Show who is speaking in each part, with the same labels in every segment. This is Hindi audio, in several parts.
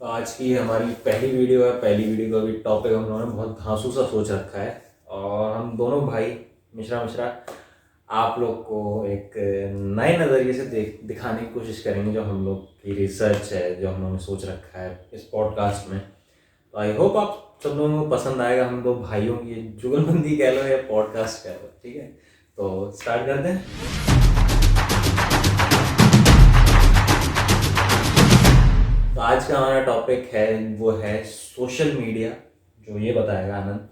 Speaker 1: आज की हमारी पहली वीडियो है। पहली वीडियो का भी टॉपिक हम लोगों ने बहुत धांसू सा सोच रखा है और हम दोनों भाई मिश्रा मिश्रा आप लोग को एक नए नज़रिए से दिखाने की कोशिश करेंगे जो हम लोग की रिसर्च है, जो हम लोगों ने सोच रखा है इस पॉडकास्ट में। तो आई होप आप सब लोगों को पसंद आएगा हम दो भाइयों की जुगलबंदी कह लो या पॉडकास्ट कह लो। ठीक है, तो स्टार्ट करते हैं। तो आज का हमारा टॉपिक है वो है सोशल मीडिया, जो ये बताएगा आनंद,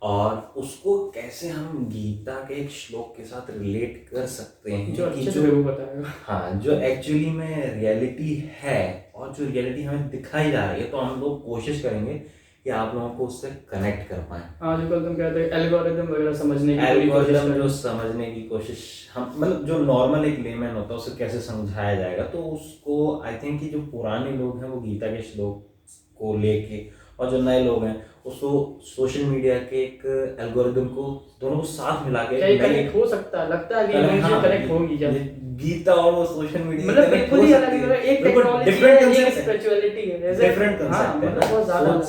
Speaker 1: और उसको कैसे हम गीता के एक श्लोक के साथ रिलेट कर सकते हैं
Speaker 2: जो
Speaker 1: कि
Speaker 2: अच्छे से वो बताएगा।
Speaker 1: हाँ, जो एक्चुअली में रियलिटी है और जो रियलिटी हमें दिखाई जा रही है। तो हम लोग कोशिश करेंगे कि आप लोगों को उससे कनेक्ट कर पाएं।
Speaker 2: आजकल तुम कहते हैं एल्गोरिदम वगैरह समझने की
Speaker 1: एल्गोरिदम जो समझने की कोशिश, हम मतलब जो नॉर्मल एक लेमैन होता है उसे कैसे समझाया जाएगा, तो उसको आई थिंक कि जो पुराने लोग हैं वो गीता के श्लोक को लेके, और जो नए लोग हैं उसको सोशल मीडिया के एक एल्गोरिदम को दोनों को साथ मिला के
Speaker 2: कनेक्ट हो सकता है, लगता है कि
Speaker 1: हाँ,
Speaker 2: कनेक्ट होगी क्या?
Speaker 1: गीता और वो सोशल मीडिया
Speaker 2: मतलब बिल्कुल ही अलग, एक टेक्नोलॉजी है, एक स्पिरिचुअलिटी है,
Speaker 1: डिफरेंट कंसेप्ट है,
Speaker 2: मतलब बहुत ज्यादा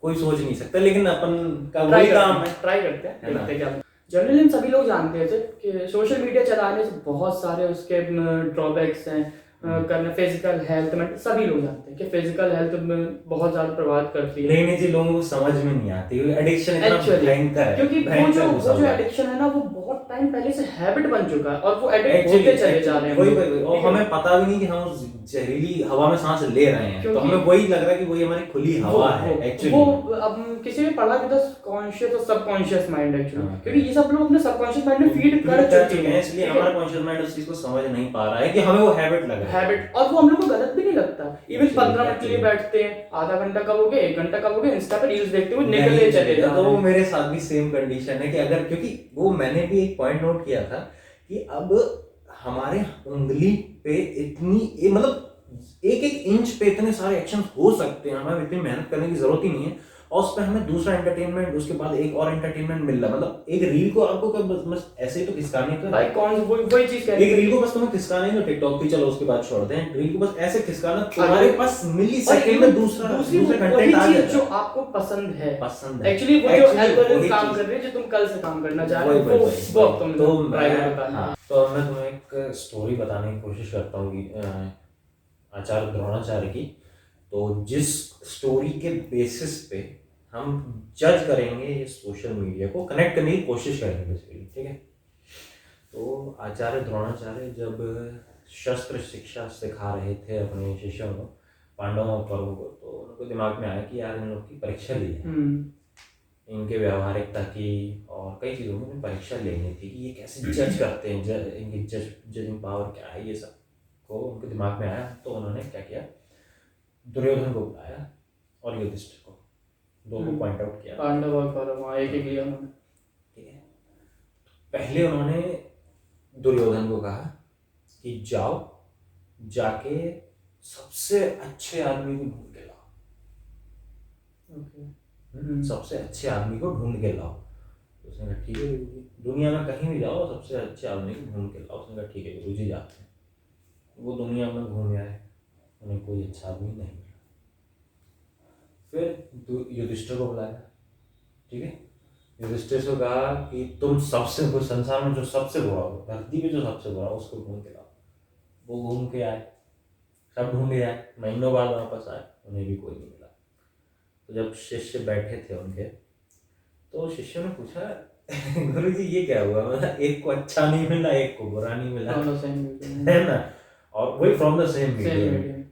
Speaker 1: कोई सोच नहीं सकता, लेकिन अपन का वही काम है।
Speaker 2: ट्राई करते हैं, देखते हैं क्या। जनरली सभी लोग जानते हैं कि सोशल मीडिया चलाने से बहुत सारे उसके ड्रॉबैक्स हैं। करना फिजिकल हेल्थ में सभी लोग जानते हैं कि फिजिकल हेल्थ में बहुत ज्यादा प्रभावित करती है,
Speaker 1: लेकिन जी लोगों को समझ में नहीं आती एडिक्शन इतना भयंकर है,
Speaker 2: क्योंकि वो जो एडिक्शन है ना वो बहुत टाइम पहले से हैबिट बन चुका है और वो एडिक्ट होते चले जा रहे हैं।
Speaker 1: और हमें पता भी नहीं कि हम उस जहरीली हवा में सांस ले रहे हैं, तो हमें वही लग रहा है कि वही हमारी खुली हवा है एक्चुअली।
Speaker 2: वो अब किसी ने पढ़ा कि कॉन्शियस और सबकॉन्शियस माइंड एक्चुअली, क्योंकि ये सब लोग अपने सबकॉन्शियस माइंड में फीड कर चुके हैं,
Speaker 1: इसलिए हमारा कॉन्शियस माइंड उस चीज को समझ नहीं पा रहा है कि हमें वो हैबिट लग रहा है।
Speaker 2: और वो हम लोग को गलत भी नहीं लगता। इवन 15 मिनट के लिए बैठते हैं, आधा घंटा कब हो गया, 1 घंटा कब हो गया, इंस्टा पे रील्स देखते हुए निकलते चले जाते हैं।
Speaker 1: तो वो मेरे साथ भी सेम कंडीशन है कि अगर, क्योंकि वो मैंने भी एक पॉइंट नोट किया था कि अब हमारे उंगली पे इतनी मतलब एक एक इंच पे इतने सारे एक्शन हो सकते हैं, हमें इतनी मेहनत करने की जरूरत ही नहीं है, और उस पर हमें दूसरा एंटरटेनमेंट, उसके बाद एक और एंटरटेनमेंट मिल रहा है। मतलब एक रील को आपको कब बस ऐसे ही तो खिसकानी है, तो
Speaker 2: भाई कौन वही चीज कह रही है,
Speaker 1: एक रील को बस तुम्हें खिसकाना ही तो टिकटॉक पे चलो उसके बाद छोड़ दें, रील को बस ऐसे खिसकाना, तुम्हारे पास मिली सेकंड में दूसरा कंटेंट आ जाता है
Speaker 2: जो आपको पसंद है
Speaker 1: एक्चुअली,
Speaker 2: वो जो एल्गोरिथम काम कर रहे हैं, जो तुम कल से काम करना चाह रहे हो, वो तुम
Speaker 1: तो मैं तुम्हें एक स्टोरी बताने की कोशिश करता हूँ आचार्य द्रोणाचार्य की। तो जिस स्टोरी के बेसिस पे हम जज करेंगे ये सोशल मीडिया को, कनेक्ट करने की कोशिश करेंगे बेसिकली, ठीक है। तो आचार्य द्रोणाचार्य जब शस्त्र शिक्षा सिखा रहे थे अपने शिष्यों को, पांडवों और कौरवों को, तो उनको दिमाग में आया कि यार इन लोग की परीक्षा ली है, इनके व्यवहारिकता की और कई चीज़ों में परीक्षा लेनी थी कि ये कैसे जज करते हैं, इनकी जजिंग पावर क्या है, ये सब को उनके दिमाग में आया। तो उन्होंने क्या किया, दुर्योधन को बुलाया और युधिष्ठिर को, दो को पॉइंट आउट किया,
Speaker 2: पांडव और कौरव एक एक लिया उन्होंने,
Speaker 1: ठीक है। पहले उन्होंने दुर्योधन को कहा कि जाओ जाके सबसे अच्छे आदमी को ढूंढ के लाओ, सबसे अच्छे आदमी को ढूंढ के लाओ। उसने कहा ठीक है, दुनिया में कहीं भी जाओ सबसे अच्छे आदमी को ढूंढ के लाओ। उसने कहा ठीक है गुरुजी जाते हैं। वो दुनिया में घूम आए, उन्हें कोई अच्छा आदमी नहीं मिला। फिर युधिष्ठिर को बुलाया, ठीक है। युधिष्ठिर से कहा कि तुम सबसे संसार में जो सबसे बुरा हो, धरती पे जो सबसे बुरा हो, उसको ढूंढ के लाओ। वो घूम के आए, सब ढूंढे आए, महीनों बाद वापस आए, उन्हें भी कोई नहीं मिला। तो जब शिष्य बैठे थे उनके, तो शिष्यों ने पूछा गुरु जी ये क्या हुआ, मतलब एक को अच्छा नहीं मिला, एक को बुरा नहीं मिला, है ना। और वही फ्रॉम द सेम मीडिया,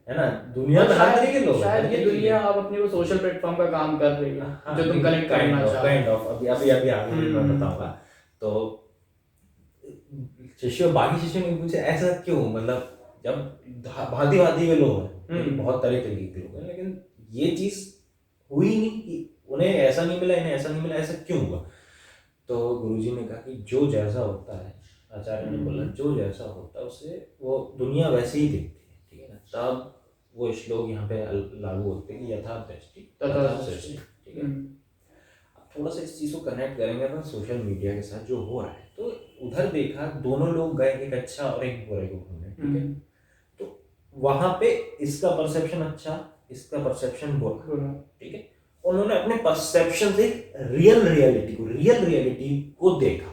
Speaker 1: है ना। दुनिया में हर तरीके के लोग,
Speaker 2: शायद ये दुनिया अब अपने वो सोशल प्लेटफॉर्म का काम कर रही है,
Speaker 1: हाँ,
Speaker 2: जो तुम कनेक्ट करना चाह रहे हो।
Speaker 1: अभी आगे मैं बताऊंगा। तो शिष्यों, बाकी शिष्यों ने पूछा ऐसा क्यों, मतलब जब भांति भांति के लोग हैं, बहुत तरह तरीके के लोग हैं, लेकिन ये चीज हुई नहीं कि उन्हें ऐसा नहीं मिला, इन्हें ऐसा नहीं मिला, ऐसा क्यों हुआ। तो गुरुजी ने कहा कि जो जैसा होता है, आचार्य ने बोला जो जैसा होता है उसे वो दुनिया वैसे ही दिखती है, ठीक है ना। तब वो श्लोक यहाँ पे लागू होते हैं कि यथा दृष्टि तथा सृष्टि, ठीक है। थोड़ा सा इस चीज को कनेक्ट करेंगे अपन सोशल मीडिया के साथ जो हो रहा है। तो उधर देखा दोनों लोग गए, एक अच्छा और एक बुरे को ढूंढने, ठीक है। तो वहां पे इसका परसेप्शन अच्छा इसका परसेप्शन बुरा,
Speaker 2: बोलो।
Speaker 1: ठीक है। उन्होंने अपने परसेप्शन से रियल रियलिटी को देखा,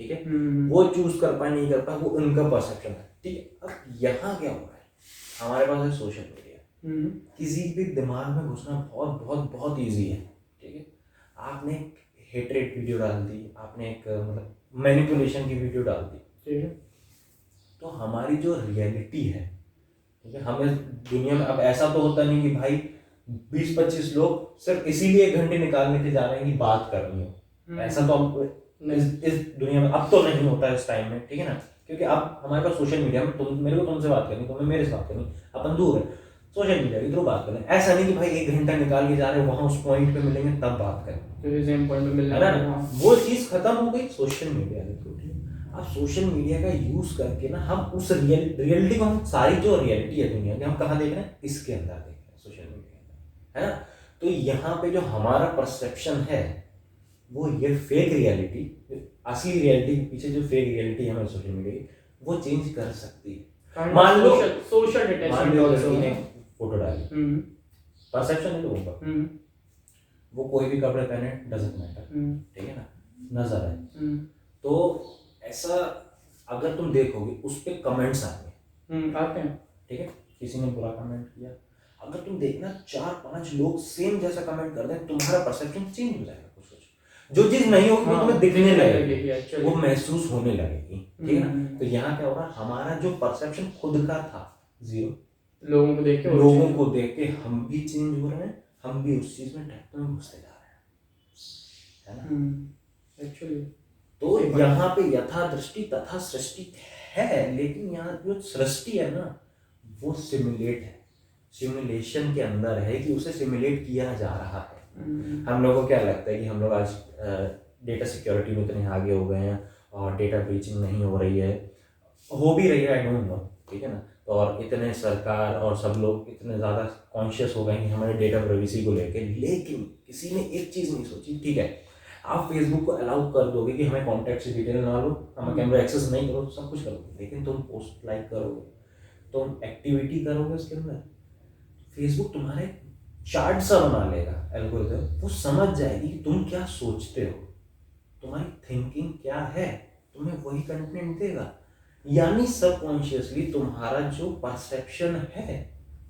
Speaker 1: ठीक है। वो चूज कर पाए नहीं कर पाए वो उनका परसेप्शन है, ठीक है। अब यहाँ क्या हो रहा है, हमारे पास है सोशल मीडिया, किसी भी दिमाग में घुसना बहुत बहुत बहुत ईजी है, ठीक है। आपने हेट्रेड वीडियो डाल दी, आपने एक मतलब मैनिपुलेशन की वीडियो डाल दी,
Speaker 2: ठीक है।
Speaker 1: तो हमारी जो रियलिटी है, ठीक है, हमें दुनिया में अब ऐसा तो होता नहीं कि भाई 20-25 लोग सिर्फ इसीलिए 1 घंटे निकालने के जा रहे हैं कि बात करनी हो, ऐसा तो अब इस दुनिया में अब तो नहीं होता इस टाइम में, ठीक है ना। क्योंकि अब हमारे पास सोशल मीडिया में तुम मेरे को तुमसे बात करनी, तुम्हें मेरे से बात करनी, अपन दूर है, सोशल मीडिया के थ्रू बात करें। ऐसा नहीं कि भाई 1 घंटा निकाल के जा रहे हो, वहां उस पॉइंट पे मिलेंगे तब बात करें,
Speaker 2: सेम पॉइंट पे मिलना
Speaker 1: है ना। वो चीज खत्म हो गई सोशल मीडिया के थ्रू। अब सोशल मीडिया का यूज करके ना हम उस रियलिटी को, हम सारी जो रियलिटी है दुनिया की, हम कहाँ देख रहे हैं, इसके अंदर देख रहे हैं, सोशल मीडिया के अंदर, है ना। तो यहाँ पे जो हमारा परसेप्शन है वो ये फेक रियलिटी, असली रियलिटी के पीछे जो फेक रियलिटी है हमारे सोशल मीडिया की, वो चेंज कर सकती है। मान लो
Speaker 2: सोशल डिटेचमेंट
Speaker 1: ने फोटो डाली, परसेप्शन है लोगों का, वो कोई भी कपड़े पहने डजंट मैटर, ठीक है ना, नजर है। तो ऐसा अगर तुम देखोगे उस पे कमेंट्स आते हैं, ठीक है, किसी ने बुरा कमेंट किया, अगर तुम देखना 4-5 लोग सेम जैसा कमेंट कर दें, तुम्हारा परसेप्शन चेंज हो जाएगा। कुछ जो चीज नहीं होगी वो तुम्हें दिखने लगेगी, वो महसूस होने लगेगी, ठीक है ना। तो यहाँ क्या हो रहा है, हमारा जो परसेप्शन खुद का था 0, लोगों को देख के हम भी चेंज हो रहे हैं, हम भी उस चीज में ट्रैप में घुसते जा रहे हैं, है ना।
Speaker 2: एक्चुअली
Speaker 1: तो यहाँ पे यथा दृष्टि तथा सृष्टि है, लेकिन यहाँ जो सृष्टि है ना वो सिमुलेट है, सिमुलेशन के अंदर है कि उसे सिमुलेट किया जा रहा है। हम लोगों को क्या लगता है कि हम लोग आज डेटा सिक्योरिटी में इतने आगे हो गए हैं और डेटा ब्रीचिंग नहीं हो रही है, हो भी रही है, आई डोंट नो, ठीक है ना। और इतने सरकार और सब लोग इतने ज़्यादा कॉन्शियस हो गए हैं हमारे डेटा प्राइवेसी को लेके, लेकिन किसी ने एक चीज़ नहीं सोची, ठीक है, आप फेसबुक को अलाउ कर दोगे कि हमें कॉन्टैक्ट से डिटेल ना लो, हमें कैमरा एक्सेस नहीं करो, सब कुछ करोगे, लेकिन तुम पोस्ट लाइक करोगे, तुम एक्टिविटी करोगे उसके अंदर, फेसबुक तुम्हारे चार्ट सा बना लेगा एल्गोरिथम, वो समझ जाएगी कि तुम क्या सोचते हो, तुम्हारी थिंकिंग क्या है, तुम्हें वही कंटेंट देगा। यानी सबकॉन्शियसली तुम्हारा जो परसेप्शन है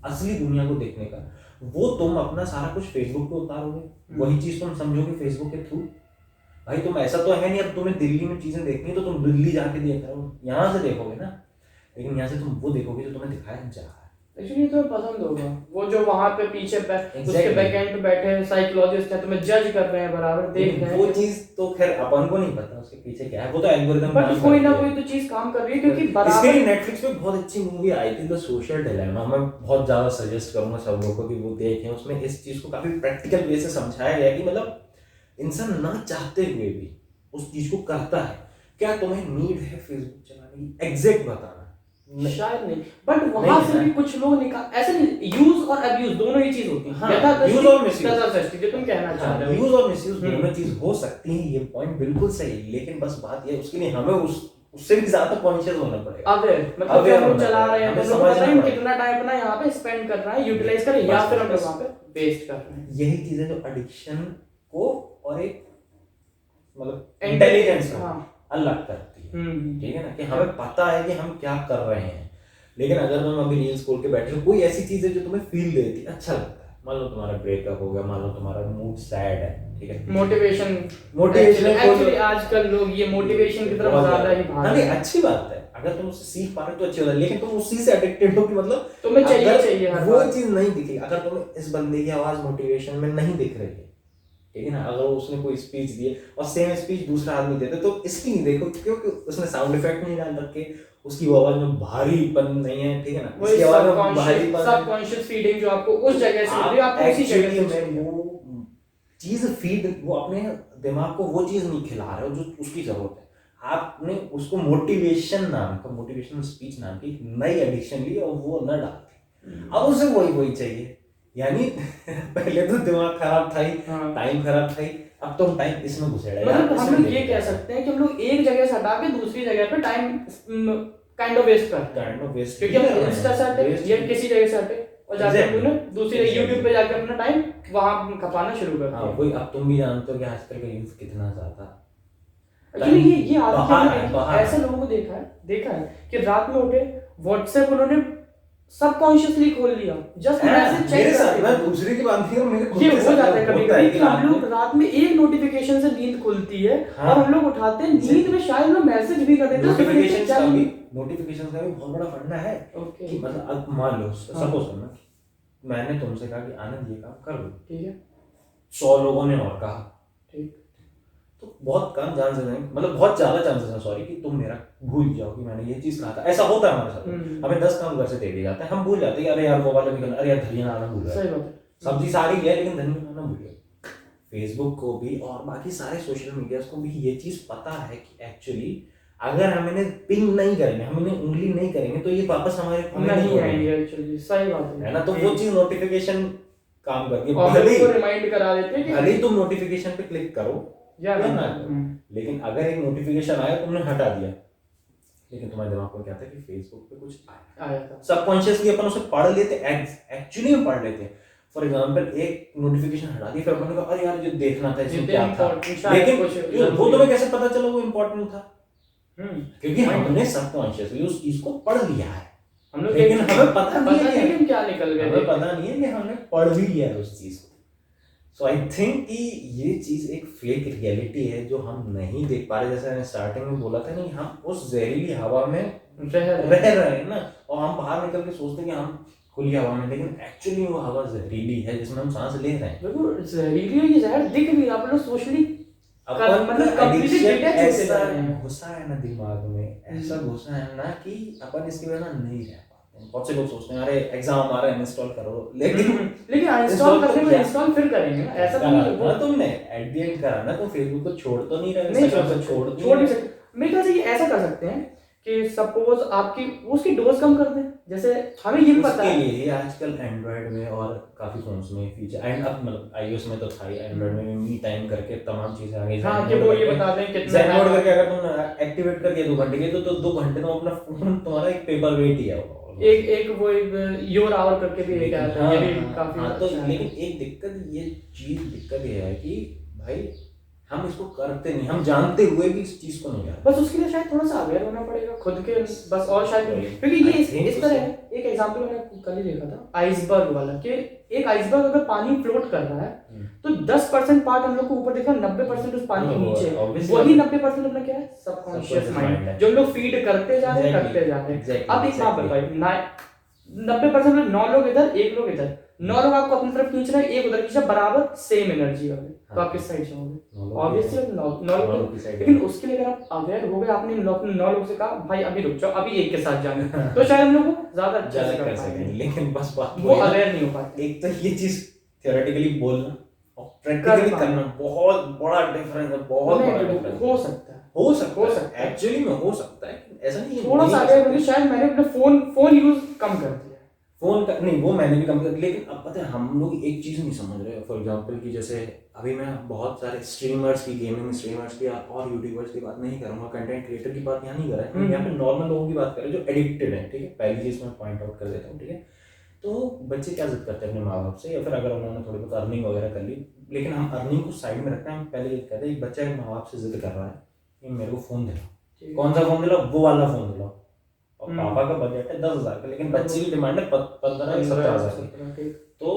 Speaker 1: असली दुनिया को देखने का, वो तुम अपना सारा कुछ फेसबुक पे उतारोगे, वही चीज तुम समझोगे फेसबुक के थ्रू। भाई तुम ऐसा तो है नहीं अब तुम्हें दिल्ली में चीजें देखनी है तो तुम दिल्ली जाके देख रहे हो, यहाँ से देखोगे ना, लेकिन यहाँ से तुम वो देखोगे जो तुम्हें दिखाया जा रहा है।
Speaker 2: एक्चुअली तुम्हें पसंद होगा, वो जो वहाँ पे पीछे उसके बैकएंड पे बैठे साइकोलॉजिस्ट है, तुम्हें जज कर रहे हैं, बराबर देख रहे हैं,
Speaker 1: वो चीज तो खैर अपन को नहीं पता उसके पीछे क्या है, वो तो एल्गोरिथम
Speaker 2: बट कोई ना कोई तो चीज काम कर रही है, क्योंकि
Speaker 1: बराबर। इसके लिए नेटफ्लिक्स पे बहुत अच्छी मूवी आई थी द सोशल डिलेमा, मैं बहुत ज्यादा सजेस्ट करूंगा सब लोगों को कि वो देखें। उसमें इस चीज को काफी प्रैक्टिकल वे से समझाया गया कि मतलब इंसान ना चाहते हुए भी उस चीज को करता है। क्या तुम्हें नीड है फेसबुक चलाने की, एग्जैक्ट बताना
Speaker 2: शायद नहीं, बट वहां से भी कुछ लोग निकाल, ऐसे नहीं, यूज और अब्यूज दोनों ही चीज होती है। हाँ, यूज और मिसयूज जो तुम कहना चाह रहे हो,
Speaker 1: यूज और मिसयूज दोनों चीज हो सकती है, ये पॉइंट बिल्कुल सही है, लेकिन बस बात ये उसके लिए हमें उससे भी ज्यादा कॉन्शियस होना पड़ेगा।
Speaker 2: अवेयर मतलब जब हम चला रहे हैं तो पता है कितना टाइम अपना यहाँ पे स्पेंड कर रहा है, यूटिलाइज कर, या फिर हम लोग वहां पे वेस्ट कर रहे हैं।
Speaker 1: यही चीजें जो एडिक्शन को और एक मतलब इंटेलिजेंस को अलग करती है, ठीक है ना, कि हमें पता है कि हम क्या कर रहे हैं, लेकिन अगर तुम अभी रील्स खोल के बैठे हो, कोई ऐसी चीज है जो तुम्हें फील देती है, अच्छा लगता है, मान लो तुम्हारा ब्रेकअप हो गया, मान लो तुम्हारा मूड सैड है, ठीक है,
Speaker 2: मोटिवेशन एक्चुअली आजकल लोग ये मोटिवेशन की तरफ ज्यादा ही भाग रहे हैं।
Speaker 1: अच्छी बात है, अगर तुम उससे सीख पा रहे हो तो अच्छी बात है, लेकिन तुम उसी से एडिक्टेड हो कि मतलब
Speaker 2: तुम्हें चाहिए
Speaker 1: वो चीज नहीं दिखी। अगर तुम्हें इस बंदे की आवाज मोटिवेशन में नहीं दिख रही है, ठीक है ना, अगर उसने कोई स्पीच दी है और सेम स्पीच दूसरा आदमी देता तो इसकी नहीं देखो, क्योंकि उसने साउंड इफेक्ट नहीं डाल रखे, उसकी आवाज में भारीपन नहीं है, ठीक है ना, उसकी आवाज में भारीपन,
Speaker 2: सबकॉन्शियस फीडिंग जो आपको उस जगह से मिल रही है, आपको उसी जगह से
Speaker 1: वो चीज फीड, वो अपने दिमाग को वो चीज नहीं खिला रहे हो जो उसकी जरूरत है। आपने उसको मोटिवेशन नाम का, मोटिवेशनल स्पीच नाम की नई एडिक्शन ली और वो न डालती, अब उसे वही चाहिए। यानी पहले तो दिमाग खराब था ही, टाइम खराब था ही, अब तो हम टाइम इसमें घुसेड़ा।
Speaker 2: मतलब हम लोग ये कह सकते हैं कि हम लोग एक जगह से हटा के दूसरी जगह पे टाइम काइंड ऑफ वेस्ट करते हैं, क्योंकि हम इंस्टा से हटे या किसी जगह से हटे, और जाके
Speaker 1: Exactly.
Speaker 2: तूने दूसरी यूट्यूब पे जाके अपना टाइम वहां खपाना शुरू कर
Speaker 1: हाँ
Speaker 2: दिया।
Speaker 1: वही, अब तुम भी जानते हो कि आजकल का यूथ कितना ज्यादा
Speaker 2: एक्चुअली ये आदत
Speaker 1: बाहर
Speaker 2: हमने
Speaker 1: है,
Speaker 2: देखी,
Speaker 1: बाहर है।
Speaker 2: ऐसे लोगों को देखा है कि रात में उठे व्हाट्सएप उन्होंने सबकॉन्शियसली खोल लिया, जस्ट मैसेज
Speaker 1: मेरे
Speaker 2: चेक
Speaker 1: साथ, मैं
Speaker 2: करते
Speaker 1: दूसरे की बात नहीं कर, मेरे खुद
Speaker 2: ये
Speaker 1: के
Speaker 2: हो
Speaker 1: साथ
Speaker 2: जाता है कभी
Speaker 1: होता
Speaker 2: कभी
Speaker 1: कि
Speaker 2: कि हम लोग रात में एक नोटिफिकेशन से नींद खुलती है
Speaker 1: हाँ।
Speaker 2: और हम लोग उठाते हैं, नींद में शायद लोग मैसेज भी कर देते हैं, सुबह देखते हैं,
Speaker 1: नोटिफिकेशन का भी बहुत बड़ा फंडा है
Speaker 2: ओके
Speaker 1: कि मतलब अब मान लो
Speaker 2: हाँ।
Speaker 1: सपोज करना कि मैंने तुमसे कहा कि आनंद ये काम कर लो,
Speaker 2: ठीक है
Speaker 1: 100 लोगों ने और कहा,
Speaker 2: ठीक
Speaker 1: तो बहुत कम चांसेस हैं, मतलब बहुत ज्यादा चांसेस हैं सॉरी, कि तुम मेरा भूल जाओ कि मैंने ये चीज कहा था। ऐसा होता है हमारे साथ, हमें 10 काम घर से दे दिए जाते हैं, हम भूल जाते हैं कि अरे यार वो वाला भी करना, अरे यार धनिया लाना भूल गया,
Speaker 2: सही बात है।
Speaker 1: सब्जी सारी है लेकिन धनिया लाना भूल गया। फेसबुक को भी और बाकी सारे सोशल मीडियाज को भी ये चीज पता है कि एक्चुअली अगर हम इन्हें पिंग नहीं करेंगे, हम इन्हें उंगली नहीं करेंगे तो ये वापस हमारे फोन में
Speaker 2: नहीं आएंगे एक्चुअली, सही बात
Speaker 1: है ना। तो वो चीज नोटिफिकेशन काम करती
Speaker 2: और
Speaker 1: है, भले
Speaker 2: हमको रिमाइंड करा देते हैं
Speaker 1: भले ही तुम नोटिफिकेशन पे क्लिक करो
Speaker 2: या
Speaker 1: या
Speaker 2: ना
Speaker 1: ना करो, लेकिन अगर एक नोटिफिकेशन आया तुमने हटा दिया, लेकिन तुम्हारे दिमाग में क्या था कि फेसबुक पे कुछ
Speaker 2: आया था,
Speaker 1: सबकॉन्शियसली अपन उसे पढ़ लेते, एक्चुअली में पढ़ लेते। फॉर एग्जांपल एक नोटिफिकेशन हटा दी, फिर अपन को अरे यार ये देखना था, इसमें क्या था, लेकिन वो तुम्हें कैसे पता चला वो इम्पोर्टेंट था? क्योंकि हमने सबकॉन्शियसली उस चीज को पढ़ लिया है,
Speaker 2: हम लोग,
Speaker 1: लेकिन हमें पता नहीं है
Speaker 2: है कि क्या निकल गया,
Speaker 1: हमें पता नहीं है कि हमने पढ़ भी लिया है उस चीज को। सो आई थिंक कि ये चीज एक फेक रियलिटी है जो हम नहीं देख पा रहे। जैसे मैंने स्टार्टिंग में बोला था, नहीं हम उस जहरीली हवा में रह रहे हैं ना, और हम बाहर निकल के सोचते हैं कि हम खुली हवा में, लेकिन एक्चुअली वो हवा जहरीली है जिसमें हम सांस ले रहे हैं।
Speaker 2: देखो जहरीली है, ये जहर दिख नहीं रहा, आप लोग सोशली
Speaker 1: मतलब
Speaker 2: completely
Speaker 1: एडिक्शन
Speaker 2: detach होते
Speaker 1: ऐसा
Speaker 2: जा रहे हैं।
Speaker 1: घुसा है ना दिमाग में, ऐसा घुसा है ना कि अपन इसके बिना नहीं रह पाते हैं। बहुत से लोग सोचते हैं अरे एग्जाम आ रहा है इंस्टॉल करो, लेकिन
Speaker 2: इंस्टॉल करने में इंस्टॉल फिर करेंगे ना, ऐसा तो नहीं
Speaker 1: करा तुमने एट द एंड करा ना, तो फेसबुक को छोड़ तो नहीं रहे,
Speaker 2: नहीं
Speaker 1: छोड़
Speaker 2: नहीं सकते। मेरे ख्याल से ये ऐसा कर सकते हैं कि सपोज आपकी उसकी डोज कम कर दें, जैसे हमें ये भी पता
Speaker 1: उसके
Speaker 2: है
Speaker 1: लिए आजकल एंड्रॉइड में और काफी फोन्स में फीचर, एंड अब मतलब iOS में तो था ही, एंड्रॉइड में भी मी टाइम करके तमाम चीजें आ गई।
Speaker 2: हाँ कि वो ये बता दें कितना
Speaker 1: ज़ेन मोड करके अगर तुम एक्टिवेट कर दिया 2 घंटे के, तो 2 घंटे तो अपना फोन तुम्हारा एक पेपर वेट ही है वो।
Speaker 2: एक योर आवर करके भी एक ऐप है, ये भी काफी
Speaker 1: तो
Speaker 2: अच्छा है।
Speaker 1: लेकिन एक दिक्कत ये है कि भाई हम इसको करते नहीं, हम जानते हुए भी इस चीज को नहीं करते।
Speaker 2: बस उसके लिए शायद थोड़ा सा अवेयर होना पड़ेगा खुद के, बस और शायद क्योंकि ये इस तरह है। एक एग्जांपल मैंने कल ही देखा था आइसबर्ग वाला, कि एक आइसबर्ग अगर पानी फ्लोट कर रहा है तो 10% पार्ट हम लोग को ऊपर दिखा, 90% उस पानी के नीचे है। वही 90% अपना क्या है, सबकॉन्शियस माइंड, जो हम लोग फीड करते जा रहे हैं। अब एक बात बताइए, 90% 9 लोग इधर 1 लोग इधर, 9 लोग आपको अपनी तरफ खींच रहे हैं, 1 उधर खींच रहा है, बराबर सेम एनर्जी है, तो आप किस साइड जाओगे? ऑब्वियसली 9 लोग की साइड। लेकिन उसके लिए अगर आप अवेयर हो गए, आपने 9 लोग से कहा भाई अभी रुक जाओ, अभी एक के साथ जाना, तो शायद हम लोग को ज्यादा अच्छा से कर सकेंगे।
Speaker 1: लेकिन बस बात
Speaker 2: वो अवेयर नहीं हो पाते।
Speaker 1: एक तो ये चीज थियोरेटिकली बोलना और प्रैक्टिकली करना बहुत बड़ा डिफरेंस है, बहुत बड़ा डिफरेंस
Speaker 2: हो सकता है,
Speaker 1: एक्चुअली में हो सकता है, ऐसा नहीं है।
Speaker 2: थोड़ा सा अवेयर होने, शायद मैंने अपना फोन यूज कम कर दिया,
Speaker 1: फोन का नहीं, वो मैंने भी कम कर, लेकिन अब पता है हम लोग एक चीज नहीं समझ रहे। फॉर एग्जांपल कि जैसे अभी मैं बहुत सारे स्ट्रीमर्स की, गेमिंग स्ट्रीमर्स की और यूट्यूबर्स की बात नहीं करूंगा, कंटेंट क्रिएटर की बात यहाँ नहीं कर रहा है, यहाँ पे नॉर्मल लोगों की बात कर रहे हैं जो एडिक्टेड है, ठीक है। पहली चीज मैं पॉइंट आउट कर देता हूँ, ठीक है। तो बच्चे क्या जिद करते हैं अपने माँ बाप से, या फिर अगर उन्होंने थोड़ी बहुत अर्निंग वगैरह कर ली, लेकिन हम अर्निंग को साइड में रखते हैं, हम पहले ये कहते हैं एक बच्चा माँ बाप से जिद कर रहा है कि मेरे को फोन दिलाओ, कौन सा फोन दिलाओ, वो वाला फोन दिलाओ, और पापा का बजट है 10,000 का, लेकिन बच्चे की डिमांड है 15-17,000 की। तो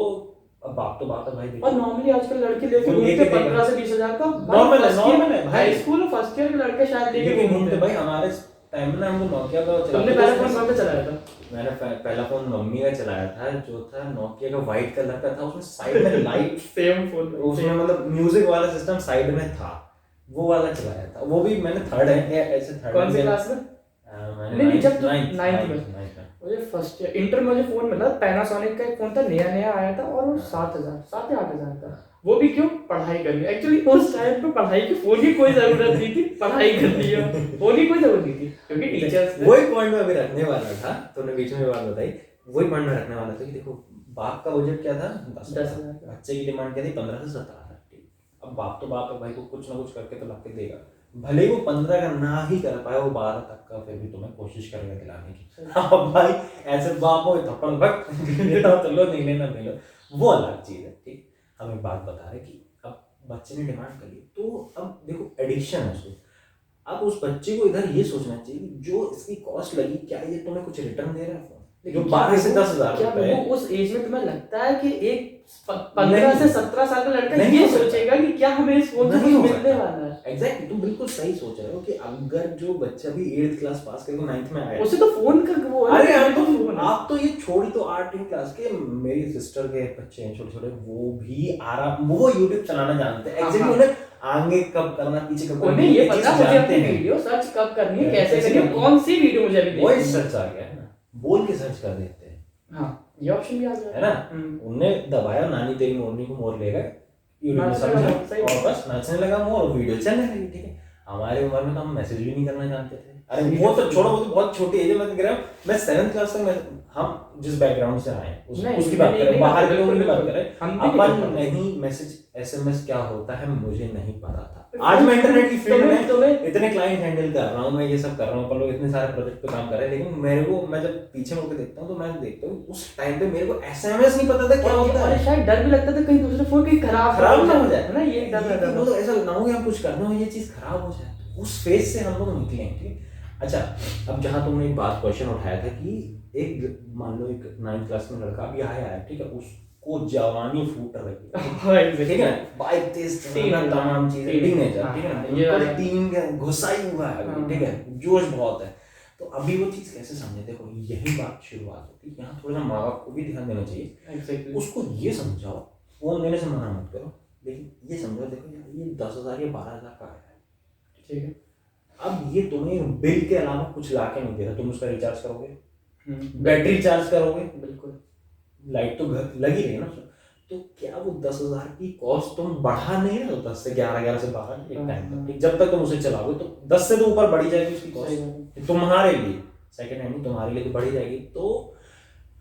Speaker 1: अब बाप तो बात है भाई,
Speaker 2: और नॉर्मली आजकल लड़के लेके घूमते 15 से 20,000 का,
Speaker 1: नॉर्मल है भाई।
Speaker 2: हाई स्कूल फर्स्ट ईयर के लड़के शायद लेके घूमते
Speaker 1: भाई। हमारे टाइम में हमको नोकिया का
Speaker 2: तुमने पहला फोन कौन सा चलाया था?
Speaker 1: मैंने पहला फोन मम्मी का चलाया था, जो था नोकिया का व्हाइट कलर का था, उसमें साइड में लाइट
Speaker 2: सेम फोन,
Speaker 1: उसमें मतलब म्यूजिक वाला सिस्टम साइड में था, वो वाला चलाया था। वो भी मैंने थर्ड है ऐसे थर्ड।
Speaker 2: कौन सी क्लास में? नहीं जब 9th में मुझे फर्स्ट ईयर इंटर में मुझे फोन मिला, पैनासोनिक का एक फोन था, नया आया था, और वो 7,000 या 8,000 का। वो भी क्यों? पढ़ाई करनी। एक्चुअली उस टाइम पे पढ़ाई की फोन की कोई जरूरत नहीं थी, पढ़ाई करनी है, फोन की कोई जरूरत नहीं थी, क्योंकि टीचर्स
Speaker 1: वही पॉइंट में अभी रखने वाला था, तुमने बीच में बात बताई, वही पॉइंट में रखने वाला था कि देखो बाप का बजट क्या था 10,000, बच्चे की डिमांड क्या थी 15 से 17,000। अब बाप तो बाप है भाई, को कुछ ना कुछ करके तो लाके देगा। भले ही वो 15 का ना ही कर पाए, वो 12 तक का फिर भी तुम्हें कोशिश करेगा दिलाने की। अब भाई ऐसे बाप हो थप्पड़ भक्त लेना तो लो, नहीं लेना नहीं लो, वो अलग चीज है। ठीक, हम एक बात बता रहे कि अब बच्चे ने डिमांड करी, तो अब देखो एडिक्शन है उसको। अब उस बच्चे को इधर ये सोचना चाहिए कि जो इसकी कॉस्ट लगी, क्या ये तुम्हें कुछ रिटर्न दे रहा है फोन? जो 12 से 10 हज़ार
Speaker 2: क्या
Speaker 1: रुपए
Speaker 2: वो उस एज में तुम्हें लगता है कि एक 15 से 17 साल का लड़का
Speaker 1: नहीं
Speaker 2: ये
Speaker 1: हो सकता।
Speaker 2: सोचेगा कि क्या हमें इस फोन से
Speaker 1: नहीं
Speaker 2: कुछ
Speaker 1: हो
Speaker 2: मिलने
Speaker 1: सकता।
Speaker 2: वाला है?
Speaker 1: एग्जैक्टली, तुम बिल्कुल सही सोच रहे हो कि अगर जो बच्चा भी 8th क्लास पास करके 9th में आया,
Speaker 2: उसे तो फोन का वो है,
Speaker 1: अरे यार
Speaker 2: तो
Speaker 1: तो
Speaker 2: फोन है।
Speaker 1: आप तो ये छोड़ी, तो 8वीं क्लास के मेरी सिस्टर के बच्चे हैं छोटे छोटे, वो भी आराम, वो यूट्यूब चलाना जानते हैं।
Speaker 2: हाँ,
Speaker 1: एग्जैक्टली,
Speaker 2: हाँ।
Speaker 1: उन्हें आगे कब करना, पीछे कब करना,
Speaker 2: उन्हें ये पता है, मुझे
Speaker 1: जानते
Speaker 2: अपनी
Speaker 1: हैं।
Speaker 2: वीडियो सर्च कब करनी है,
Speaker 1: कैसे
Speaker 2: कैसे करनी है,
Speaker 1: करनी है।
Speaker 2: कौन सी वीडियो मुझे अभी
Speaker 1: वॉइस
Speaker 2: देखनी है।
Speaker 1: सर्च आ गया है ना, बोल के सर्च कर देते हैं,
Speaker 2: हाँ, ये ऑप्शन भी आ गया
Speaker 1: है ना। उनने दबाया नानी तेरी मोरनी को मोर ले गए, यूट्यूब में
Speaker 2: नाचने
Speaker 1: समझा,
Speaker 2: लगा, सही
Speaker 1: और
Speaker 2: बात।
Speaker 1: बस नाचने लगा मोर और वीडियो चलने लगी। ठीक है, हमारे उम्र में तो हम मैसेज भी नहीं करना जानते थे। अरे वो तो छोड़ो, वो तो बहुत छोटी एज है। मैं तो कह रहा हूँ, मैं 7th क्लास तक, हम जिस बैकग्राउंड से आए
Speaker 2: नहीं,
Speaker 1: उसकी बात
Speaker 2: नहीं,
Speaker 1: करें,
Speaker 2: नहीं,
Speaker 1: बाहर के
Speaker 2: बिल्कुल,
Speaker 1: लोगों की बात
Speaker 2: बिल्कुल।
Speaker 1: करें,
Speaker 2: हम भी
Speaker 1: अपन
Speaker 2: नहीं करते।
Speaker 1: नहीं, मैसेज SMS क्या होता है मुझे नहीं पता था। आज मैं इंटरनेट की फील्ड में
Speaker 2: तुम्हें
Speaker 1: इतने क्लाइंट हैंडल कर रहा हूँ, मैं ये सब कर रहा हूँ, अपन लोग इतने सारे प्रोजेक्ट पे काम कर रहे हैं, लेकिन मेरे को, मैं जब पीछे मुड़ के देखता हूँ तो मैं देखता हूँ उस टाइम पे मेरे को SMS नहीं पता था क्या होता
Speaker 2: और
Speaker 1: है।
Speaker 2: शायद डर भी लगता था कहीं दूसरे फोन कहीं
Speaker 1: खराब ना हो जाए,
Speaker 2: है ना, ये डर
Speaker 1: कि
Speaker 2: रहता
Speaker 1: वो
Speaker 2: था।
Speaker 1: तो ऐसा ना हो कि हम कुछ करना हो ये चीज खराब हो जाए। तो उस फेज से हम लोग निकले हैं। ठीक है, अच्छा, अब जहाँ तुमने एक बात क्वेश्चन उठाया था कि एक मान लो एक 9th क्लास में लड़का अभी आया है, ठीक है, उसको जवानी फूट रही है, ठीक है, बाइक तेज चलाना, तमाम चीजें, टीनेजर, ठीक है ना,
Speaker 2: ये वाला
Speaker 1: टीन का घुसाई हुआ है अभी, ठीक है, जोश बहुत है। तो अभी वो चीज कैसे समझे, देखो यही बात शुरुआत होती है। यहाँ थोड़ा सा माँ बाप को भी ध्यान देना चाहिए।
Speaker 2: Exactly.
Speaker 1: उसको ये समझाओ, फोन देने से मना मत करो, लेकिन ये समझाओ, देखो यार ये 10,000 या 12,000 का है,
Speaker 2: ठीक है,
Speaker 1: अब ये तुम्हें बिल के अलावा कुछ ला के नहीं दे रहा, तुम उसका रिचार्ज करोगे, बैटरी चार्ज करोगे,
Speaker 2: बिल्कुल,
Speaker 1: लाइट तो घर लगी रही है ना, तो क्या वो 10,000 की कॉस्ट तुम बढ़ा नहीं रहे हो 10 से 11, 11 से 12 एक टाइम तक, ठीक, जब तक तुम उसे चलाओगे तो 10 से तो ऊपर बढ़ी जाएगी उसकी कॉस्ट तुम्हारे लिए, सेकंड हैंड तुम्हारे लिए तो बढ़ी जाएगी। तो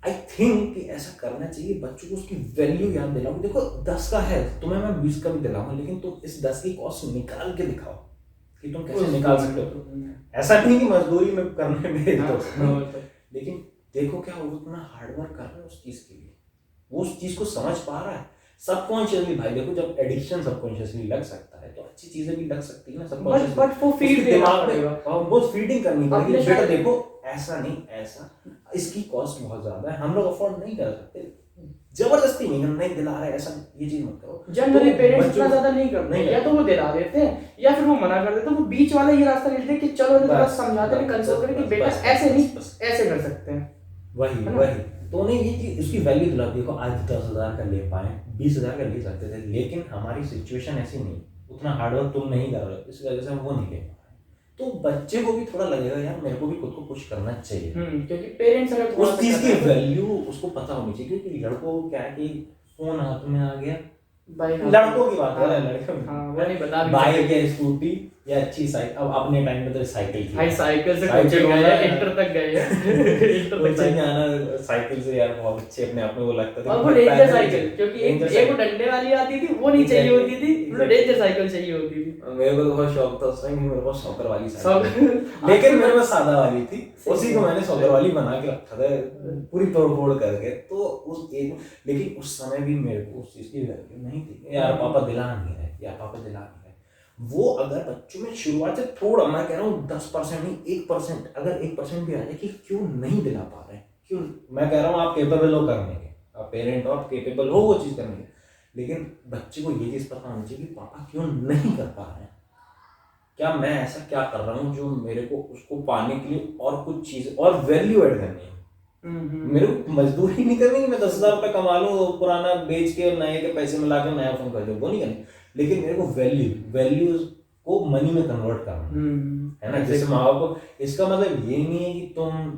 Speaker 1: आई थिंक कि ऐसा करना चाहिए, बच्चों को उसकी वैल्यू याद दिलाओ। देखो 10 का है, तुम्हें मैं 20 का भी दिलाऊंगा, लेकिन तुम इस 10 की कॉस्ट निकाल के दिखाओ कि तुम कैसे निकाल सकते हो। ऐसा नहीं कि मजदूरी में करने भेज दो, लेकिन देखो क्या वो इतना हार्डवर्क कर रहा है उस चीज के लिए, वो उस चीज को समझ पा रहा है सबकॉन्शियसली। भाई देखो, जब एडिक्शन सबकॉन्शियसली लग सकता है तो अच्छी चीजें भी लग सकती है ना सबकॉन्शियसली,
Speaker 2: बट वो फीड
Speaker 1: दिमाग में वो फीडिंग करनी पड़ेगी। बेटा
Speaker 2: शायद-
Speaker 1: देखो ऐसा नहीं, ऐसा, इसकी कॉस्ट बहुत ज्यादा है, हम लोग अफोर्ड नहीं कर सकते, जबरदस्ती नहीं, हम नहीं दिला रहे, ऐसा ये चीज मत करो।
Speaker 2: जनरली
Speaker 1: तो
Speaker 2: पेरेंट्स
Speaker 1: बच्चों
Speaker 2: इतना
Speaker 1: को-
Speaker 2: ज्यादा नहीं करते,
Speaker 1: नहीं
Speaker 2: या तो वो दिला देते हैं या फिर वो मना कर देते हैं। वो बीच वाला ये रास्ता लेते हैं कि चलो इन्हें थोड़ा
Speaker 1: बस,
Speaker 2: समझाते हैं, कंसोल करें कि
Speaker 1: बस,
Speaker 2: बेटा
Speaker 1: बस,
Speaker 2: ऐसे नहीं,
Speaker 1: बस।
Speaker 2: ऐसे कर सकते हैं।
Speaker 1: वही
Speaker 2: है ना?
Speaker 1: वही तो नहीं, ये चीज उसकी वैल्यू दिला। देखो आज 10,000 का ले पाए, 20,000 का ले सकते थे, लेकिन हमारी सिचुएशन ऐसी नहीं, उतना हार्डवर्क तुम नहीं कर रहे हो, इस वजह से हम वो नहीं ले पा रहे। तो बच्चे को भी थोड़ा लगेगा यार मेरे को भी खुद को पुश करना चाहिए,
Speaker 2: क्योंकि पेरेंट्स अगर थोड़ा
Speaker 1: उस
Speaker 2: सा
Speaker 1: चीज की
Speaker 2: करते हैं
Speaker 1: वैल्यू उसको पता होनी चाहिए। क्योंकि लड़कों को क्या है कि फोन हाथ में आ गया,
Speaker 2: तो भाई
Speaker 1: लड़कों की बात कर रहे हैं, लड़कों
Speaker 2: हाँ, वो नहीं बता भी
Speaker 1: बाइक या स्कूटी या अच्छी साइकिल। अब अपने टाइम में तो साइकिल थी
Speaker 2: भाई, साइकिल से
Speaker 1: साइकिल
Speaker 2: कोचिंग गए
Speaker 1: होना
Speaker 2: हैं,
Speaker 1: है।
Speaker 2: इंटर तक गए हैं, इंटर तक
Speaker 1: कोचिंग
Speaker 2: साइकिल।
Speaker 1: आना साइकिल से यार बहुत अच्छे अपने आप में वो लगता था।
Speaker 2: और वो रेंजर साइकिल, क्योंकि एक वो डंडे वाली आती थी, वो नहीं चाहिए होती थी, मतलब रेंजर साइकिल चाहिए होती थी।
Speaker 1: मेरे को तो बहुत शौक था उस टाइम, मेरे को सॉकर वाली
Speaker 2: सब
Speaker 1: साइकिल, लेकिन मेरे पास सादा वाली थी, उसी को मैंने सॉकर वाली बना के रखा था पूरी तोड़ फोड़ करके। तो उस एक, लेकिन उस समय भी मेरे को उस चीज की वैल्यू नहीं थी। यार पापा दिला नहीं रहे, यार पापा दिला नहीं रहे। वो अगर बच्चों में शुरुआत से थोड़ा, मैं कह रहा हूँ 10% नहीं 1%, अगर 1% भी आ जाए कि क्यों नहीं दिला पा रहे, क्यों, मैं कह रहा हूँ आप केपेबल हो करने के, आप पेरेंट हो, आप केपेबल हो वो चीज़ करने के, लेकिन बच्चे को ये चीज़ पता होनी चाहिए कि पापा क्यों नहीं कर पा रहे हैं, क्या मैं ऐसा क्या कर रहा हूँ जो मेरे को उसको पाने के लिए और कुछ चीज़ और वैल्यू ऐड करनी है। मेरे को मजदूरी नहीं करनी कि मैं 10,000 रुपये कमा लूँ, पुराना बेच के और नए के पैसे में ला के नया फोन कर दूँ, वो नहीं करनी, लेकिन मेरे को वैल्यूज को मनी में कन्वर्ट करना है ना। जैसे माँ बाप को, इसका मतलब ये नहीं है कि तुम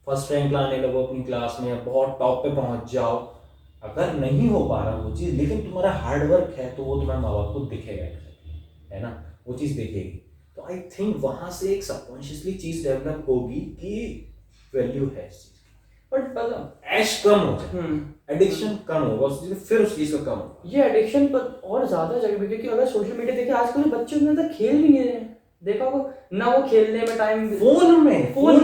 Speaker 1: फर्स्ट रैंक लाने लगो अपनी क्लास में, बहुत टॉप पे पहुंच जाओ। अगर नहीं हो पा रहा वो चीज़, लेकिन तुम्हारा हार्डवर्क है तो वो तुम्हारे माँ बाप को दिखेगा, है ना, वो चीज़ दिखेगी। तो आई थिंक वहाँ से एक सबकॉन्शियसली चीज़ डेवलप होगी कि वैल्यू है इस चीज़।
Speaker 2: बट
Speaker 1: ऐश कम हो जाए, एडिक्शन कम होगा उस चीज, फिर उस चीज का कम होगा।
Speaker 2: ये एडिक्शन पर और ज्यादा जगह पे, क्योंकि अगर सोशल मीडिया देखे आजकल के बच्चे उतना ज्यादा खेल भी नहीं रहे हैं, देखा होगा ना, वो खेलने में टाइम
Speaker 1: फोन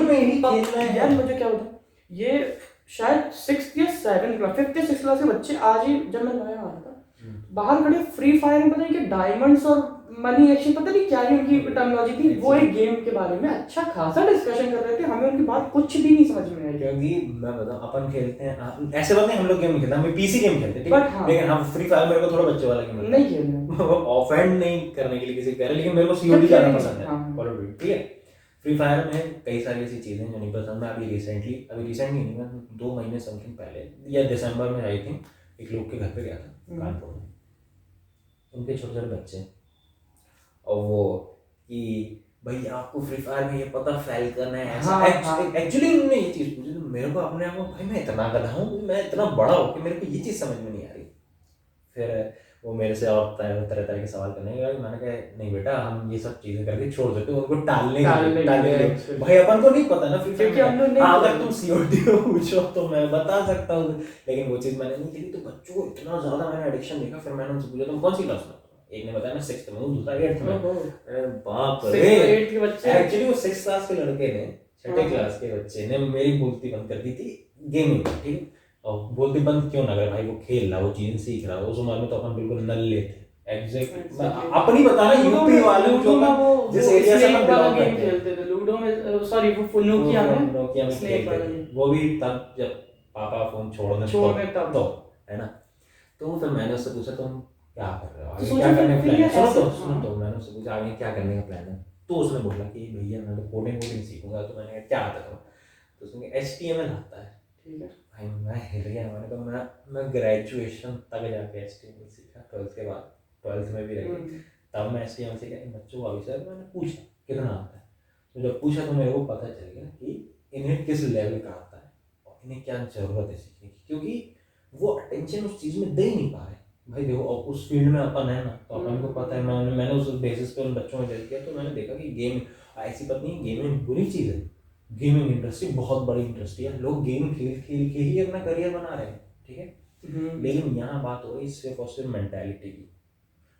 Speaker 1: में ही खेलना है
Speaker 2: यार। मुझे क्या होता है, ये शायद 6th या 7th क्लास 5th या 6th क्लास के बच्चे आज ही, जब मैं नया आ रहा था बाहर खड़े फ्री फायर में, पता नहीं कि डायमंड्स और मनी एक्शन, पता नहीं क्या ही उनकी टर्मिनोलॉजी थी, वो एक गेम के बारे में अच्छा खासा डिस्कशन कर रहे थे, हमें उनकी बात कुछ भी नहीं समझ में आई।
Speaker 1: क्योंकि मैं बताऊं, अपन खेलते हैं ऐसे बात नहीं हम लोग गेम नहीं खेलते, हम पीसी गेम खेलते हैं, ठीक
Speaker 2: But
Speaker 1: है,
Speaker 2: हाँ।
Speaker 1: लेकिन हम फ्री फायर मेरे को थोड़ा बच्चे वाला गेम
Speaker 2: नहीं खेलना
Speaker 1: ऑफेंड नहीं करने के लिए किसी कह रहे, लेकिन मेरे को सीओडी ज्यादा पसंद है,
Speaker 2: हाँ।
Speaker 1: कॉल ऑफ ड्यूटी, ठीक है। फ्री फायर में कई सारी ऐसी चीजें जो नहीं पसंद। मैं अभी रिसेंटली नहीं, मैं 2 महीने समथिंग पहले या दिसंबर में आई थी, एक लोग के घर पे गया था कानपुर में, उनके छोटे छोटे बच्चे, और वो कि भाई आपको फ्री फायर में ये पता फैल्कन है ऐसा, एक्चुअली उन्होंने ये चीज पूछी, तो मेरे को अपने आप को, भाई मैं इतना गधा हूँ, मैं इतना बड़ा हूँ कि मेरे को ये चीज समझ में नहीं आ रही। फिर वो मेरे से और तरह तरह के सवाल करने लगे, मैंने कहा नहीं बेटा, हम ये सब चीजें करके छोड़ देते हैं, उनको टालने के लिए। भाई अपन को नहीं पता ना फ्री फायर, अगर तुम सीओडी को पूछो तो मैं बता सकता हूँ, लेकिन वो चीज मैंने नहीं खेली। तो बच्चों को इतना ज्यादा मैंने एडिक्शन देखा, फिर मैंने उनसे पूछा तुम कौन सी क्लास में, एक ने बताया मैं 6th में हूँ, दूसरा 8th में। बाप रे, एक्चुअली वो 6th क्लास के लड़के ने, 6ठी क्लास के बच्चे ने मेरी बोलती बंद कर दी थी गेमिंग, ठीक है। और बोलती बंद क्यों ना करे भाई, वो खेल रहा, वो चीजें सीख रहा, उस उम्र में तो अपन बिल्कुल नल्ले थे। एग्जैक्टली अपनी बता रहा यूपी वाले जो जिस एरिया से अपन बिलोंग करते हैं,
Speaker 2: खेलते थे लूडो में, सॉरी वो नोकिया में
Speaker 1: खेलते थे, वो भी तब जब पापा फोन छोड़ने तब तो, है ना। तो फिर मैंने उससे पूछा तुम क्या कर रहे हो, आगे क्या करने का प्लान है, सुनो तो मैंने उससे पूछा आगे क्या करने का प्लान है। तो उसने बोला कि भैया मैं तो कोडिंग सीखूंगा। तो मैंने कहा क्या आता है, तो उसने कहा HTML आता है, ठीक है। भाई मैं हिल गया, मैंने कहा मैं ग्रेजुएशन तक जाके HTML सीखा, 12th के बाद 12th में भी रही, तब मैं HTML सीखा। इन बच्चों को अभी सर मैंने पूछा कितना आता है, तो जब पूछा तो मेरे को पता चल गया कि इन्हें किस लेवल का आता है और इन्हें क्या जरूरत है सीखने की, क्योंकि वो अटेंशन उस चीज़ में दे ही नहीं पा रहे। भाई देखो उस फील्ड में अपन है ना, तो अपन को पता है, मैंने उस बेसिस पे उन बच्चों में जज किया, तो मैंने देखा कि गेम ऐसी बात नहीं, गेमिंग बुरी चीज़ है, गेमिंग इंडस्ट्री बहुत बड़ी इंडस्ट्री है, लोग गेम खेल के ही अपना करियर बना रहे हैं, ठीक है। लेकिन यहाँ बात हो रही सिर्फ और सिर्फ मेंटालिटी की।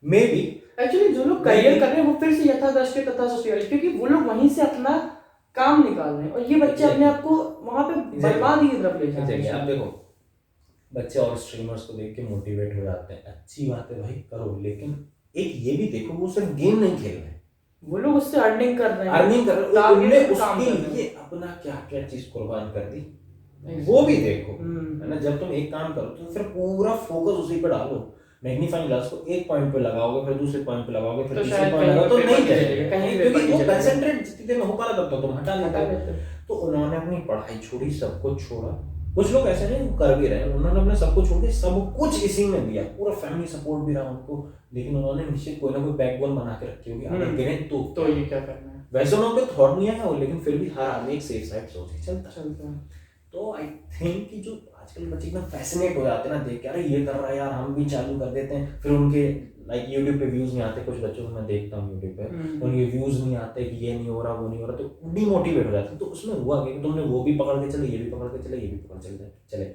Speaker 1: मे बी
Speaker 2: एक्चुअली जो लोग करियर कर रहे हैं वो फिर से यथादृष्टि तथा सोशियल, क्योंकि वो लोग वहीं से अपना काम निकाल रहे हैं, और ये बच्चे अपने आप को वहाँ पे बर्बादी की तरफ ले जा रहे हैं।
Speaker 1: आप देखो बच्चे और स्ट्रीमर्स को देख के मोटिवेट हो जाते हैं, अच्छी बात है भाई करो, लेकिन एक ये भी देखो वो सिर्फ गेम नहीं खेल रहे हैं,
Speaker 2: वो लोग उससे अर्निंग कर रहे हैं,
Speaker 1: उन्होंने उसके लिए अपना क्या क्या चीज कुर्बान कर दी, वो भी देखो, है ना। जब तुम एक काम करो तो फिर पूरा फोकस उसी पे डालो, मैग्नीफाइंग ग्लास को एक पॉइंट पे लगाओगे, फिर दूसरे पॉइंट पे लगाओगे, फिर तीसरे पॉइंट लगाओगे, तो नहीं चलेगा, क्योंकि वो कंसंट्रेट जितनी देर में हो पा रहा था तुम हटा देते। तो उन्होंने अपनी पढ़ाई छोड़ी, सब कुछ छोड़ा। कुछ लोग ऐसे नहीं कर भी रहे हैं, उन्होंने अपने सब कुछ छोड़ के सब कुछ इसी में दिया, पूरा फैमिली सपोर्ट भी रहा उनको, लेकिन उन्होंने नीचे कोई ना कोई बैकबोन बना के रखी होगी, अगर गिरे तो
Speaker 2: ये क्या करना है।
Speaker 1: वैसे उन्होंने थॉट नहीं है वो, लेकिन फिर भी हर आदमी एक सेफ साइड सोच चलता
Speaker 2: है।
Speaker 1: तो आई थिंक कि जो आजकल बच्चे एकदम फैसिनेट हो जाते हैं ना देख के, अरे ये कर रहा है यार हम भी चालू कर देते हैं, फिर उनके लाइक यूट्यूब पे व्यूज नहीं आते, कुछ बच्चों को मैं देखता हूँ यूट्यूब पे उनके व्यूज नहीं आते कि ये नहीं हो रहा वो नहीं हो रहा, तो डिमोटिवेट हो जाते हैं। तो उसमें हुआ कि तुमने वो भी पकड़ के चले, ये भी पकड़ के चले, ये भी पकड़ के चले।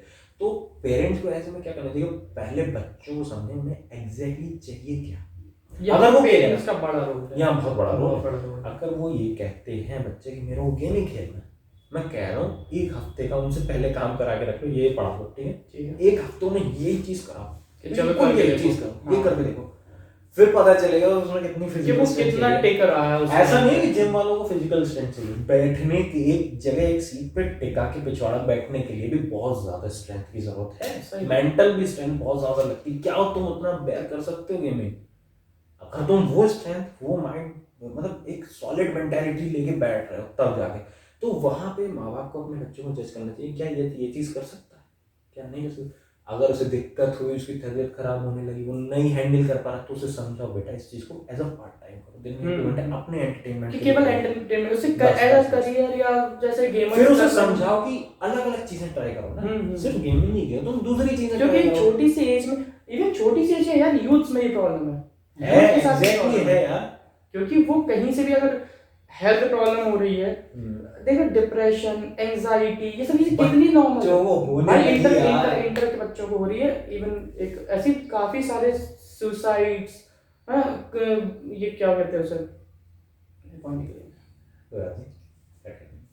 Speaker 1: तो पेरेंट्स को ऐसे में क्या करना चाहिए, पहले बच्चों को समझे उन्हें एग्जैक्टली चाहिए क्या, अगर वो
Speaker 2: पेरेंट्स का बड़ा रोल है,
Speaker 1: यहाँ बहुत बड़ा रोल। अगर वो ये कहते हैं बच्चे कि मेरा वो गेम ही खेलना, मैं कह रहा हूँ एक हफ्ते का उनसे पहले काम करा के रख लो, ये पढ़ा लो, ठीक है, एक हफ्ते में यही चीज कराओ,
Speaker 2: चलो
Speaker 1: ये चीज करो, ये करके देखो, फिर पता चलेगा उसमें कितनी फिजिकल स्ट्रेंथ
Speaker 2: कितना टेक रहा है।
Speaker 1: ऐसा नहीं है कि जिम वालों को फिजिकल स्ट्रेंथ चाहिए, बैठने की एक जगह एक सीट पे टिका के पिछवाड़ा बैठने के लिए भी बहुत ज्यादा स्ट्रेंथ की जरूरत है, मेंटल भी स्ट्रेंथ बहुत ज्यादा लगती है। क्या तुम उतना बेयर कर सकते हो गेमिंग, अगर तुम वो स्ट्रेंथ वो माइंड मतलब एक सॉलिड मेंटालिटी लेके बैठ रहे हो तब जाके, तो वहां पे माँ बाप को अपने बच्चों को जज करना चाहिए, क्या ये चीज कर सकता है, क्या नहीं कर सकता। अगर उसे दिक्कत हुई, उसकी तबीयत खराब होने लगी, वो नहीं हैंडल कर पा रहा, तो उसे समझाओ बेटा इस चीज को एज अ पार्ट टाइम करो, दिन में 2 घंटे अपने एंटरटेनमेंट
Speaker 2: कि केवल एंटरटेनमेंट उसे एज करियर या जैसे गेमर,
Speaker 1: फिर उसे समझाओ कि अलग अलग चीजें ट्राई करो ना, सिर्फ गेमिंग नहीं किया तुम दूसरी चीजें,
Speaker 2: क्योंकि छोटी सी एज में, इवन छोटी सी एज में यार यूथ में ही प्रॉब्लम है
Speaker 1: एग्जैक्टली है यार,
Speaker 2: क्योंकि वो कहीं से भी अगर हेल्थ प्रॉब्लम हो रही है, देखो डिप्रेशन, एंजाइटी, ये सब चीजें कितनी नॉर्मल
Speaker 1: जो वो होने
Speaker 2: भाई
Speaker 1: लगी
Speaker 2: इंटर
Speaker 1: यार।
Speaker 2: इंटर इंटर के बच्चों को हो रही है। इवन एक ऐसी काफी सारे सुसाइड्स, हाँ, ये क्या कहते हैं उसे,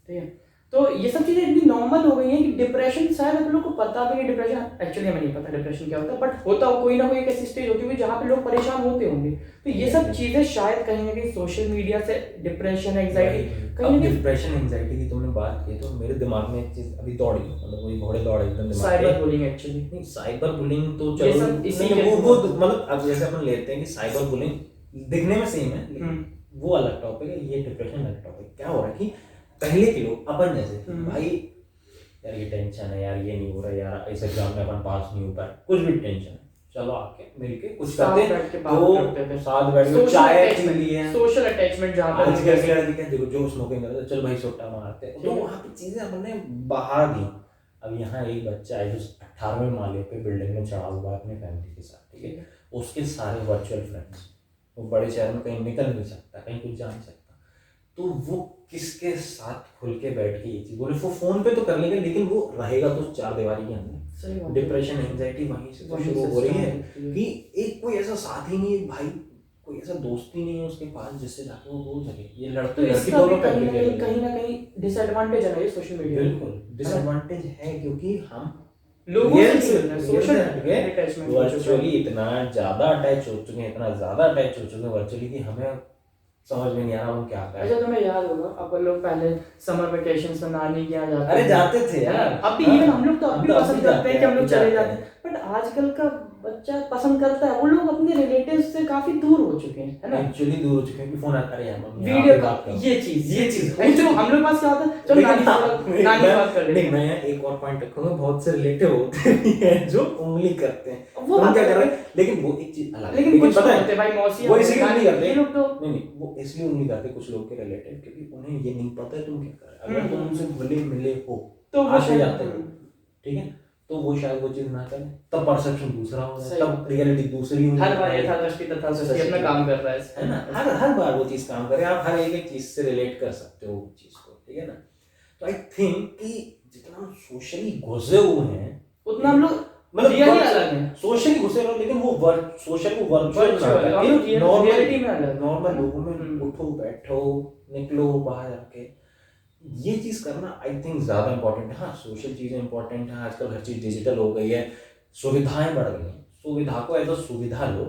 Speaker 2: ठीक है। तो ये सब चीजें इतनी नॉर्मल हो गई हैं कि डिप्रेशन, शायद आप लोग को पता भी नहीं डिप्रेशन, एक्चुअली हमें नहीं पता डिप्रेशन क्या होता है, बट होता हो कोई ना कोई एक ऐसी स्टेज होती होगी जहाँ पे लोग परेशान होते होंगे। तो ये सब चीजें शायद कहीं ना कहीं सोशल मीडिया से, डिप्रेशन, एंजाइटी, कहीं ना कहीं
Speaker 1: डिप्रेशन एंजाइटी की तुमने बात की तो मेरे दिमाग में एक चीज अभी दौड़ी, मतलब वही घोड़े दौड़े एकदम दिमाग
Speaker 2: साइबर
Speaker 1: में।
Speaker 2: Bullying actually.
Speaker 1: नहीं, साइबर बुलिंग तो
Speaker 2: ये
Speaker 1: चलो
Speaker 2: सब इसी
Speaker 1: नहीं,
Speaker 2: के
Speaker 1: वो
Speaker 2: थ्रू
Speaker 1: मतलब अब जैसे अपन लेते हैं कि साइबर बुलिंग दिखने में सेम है, लेकिन वो अलग टॉपिक है, ये डिप्रेशन अलग टॉपिक। क्या हो रहा है कि पहले के लोग अपन जैसे भाई यार ये टेंशन है यार, ये नहीं हो रहा यार, इस एग्जाम में अपन पास नहीं हो पाए, कुछ भी टेंशन है, चलो आके मिलके कुछ करते हैं, तो साथ बैठ के चाय पी लिए,
Speaker 2: सोशल अटैचमेंट जहाँ
Speaker 1: आज
Speaker 2: पे
Speaker 1: के लड़के देखो जो स्मोकिंग करते हैं, चल भाई सोटा मारते हैं, तो वहाँ पे चीजें हमने बहा दी। अब यहाँ एक बच्चा है जो 18वें माले पे बिल्डिंग में चढ़ा हुआ है अपनी फैमिली के साथ, ठीक है, उसके सारे वर्चुअल फ्रेंड्स, वो बड़े शहर में कहीं निकल नहीं सकता, कहीं कुछ जा नहीं सकता, तो वो किसके साथ खुल के बैठ के ये चीज बोले, वो फोन पे तो कर लेगा लेकिन वो रहेगा तो चार दीवारी के अंदर। डिप्रेशन एंजाइटी वहीं से तो शुरू हो रही है कि एक कोई ऐसा साथ ही नहीं है भाई, कोई ऐसा दोस्त ही नहीं है उसके पास जिससे जाके वो बोल सके। ये
Speaker 2: तो
Speaker 1: लड़के
Speaker 2: इसका भी कहीं ना कहीं डिसएडवांटेज है ये सोशल मीडिया।
Speaker 1: बिल्कुल डिसएडवांटेज है, क्योंकि हम
Speaker 2: लोगों से सोशल अटैचमेंट
Speaker 1: वर्चुअली इतना ज्यादा अटैच हो चुके हैं, इतना ज्यादा अटैच हो चुके हैं वर्चुअली कि हमें समझ में नहीं आ रहा हम क्या करें।
Speaker 2: अच्छा तुम्हें याद होगा अपन लोग पहले समर वेकेशन में नानी के यहाँ जाते
Speaker 1: अरे जाते थे यार,
Speaker 2: अब भी इवन हम लोग तो अब भी पसंद करते हैं कि हम लोग चले जाते हैं, बट आजकल का बच्चा पसंद करता है, वो लोग अपने रिलेटिव्स से काफी दूर हो चुके हैं, है ना,
Speaker 1: एक्चुअली दूर हो चुके हैं कि फोन आता है यार मम्मी
Speaker 2: वीडियो कॉल, ये चीज चलो हम लोग पास क्या होता है, चलो नानी से बात कर लेते हैं।
Speaker 1: मैं एक और पॉइंट रखूंगा, बहुत से रिलेटिव होते हैं जो उंगली करते हैं,
Speaker 2: वो
Speaker 1: क्या कर रहे हैं, लेकिन वो एक चीज अलग है,
Speaker 2: लेकिन कुछ
Speaker 1: पता
Speaker 2: होते
Speaker 1: है
Speaker 2: भाई मौसी
Speaker 1: वो इसलिए नहीं करते,
Speaker 2: ये लोग तो
Speaker 1: नहीं वो इसलिए उंगली करते कुछ लोग के रिलेटिव, क्योंकि उन्हें ये नहीं पता है तुम क्या कर रहे हो, अगर तुम उनसे भले मिले हो
Speaker 2: तो वो
Speaker 1: आगे जाते हो, ठीक है, तो वो शायद वो चीज ना करें, तब परसेप्शन दूसरा हो रहा है, तब रियलिटी दूसरी हो,
Speaker 2: हर बार यथादृष्टि तथास्तु अपना काम कर रहा
Speaker 1: है ना, हर बार वो चीज काम करे, आप हर एक चीज से रिलेट कर सकते हो वो चीज को, ठीक है ना। तो आई थिंक कि जितना हम सोशली घुसे हुए हैं
Speaker 2: उतना हम लोग
Speaker 1: मतलब
Speaker 2: रियली अलग है,
Speaker 1: सोशली घुसे रहो, लेकिन वो सोशल को वर्चुअल
Speaker 2: रियलिटी में अलग,
Speaker 1: नॉर्मल लोगों में उठो बैठो निकलो बाहर जाके, ये चीज करना आई थिंक ज्यादा इंपॉर्टेंट है। हाँ सोशल चीजें इंपॉर्टेंट है, आजकल हर चीज डिजिटल हो गई है, सुविधाएं बढ़ गई हैं, सुविधा को एज अ सुविधा लो,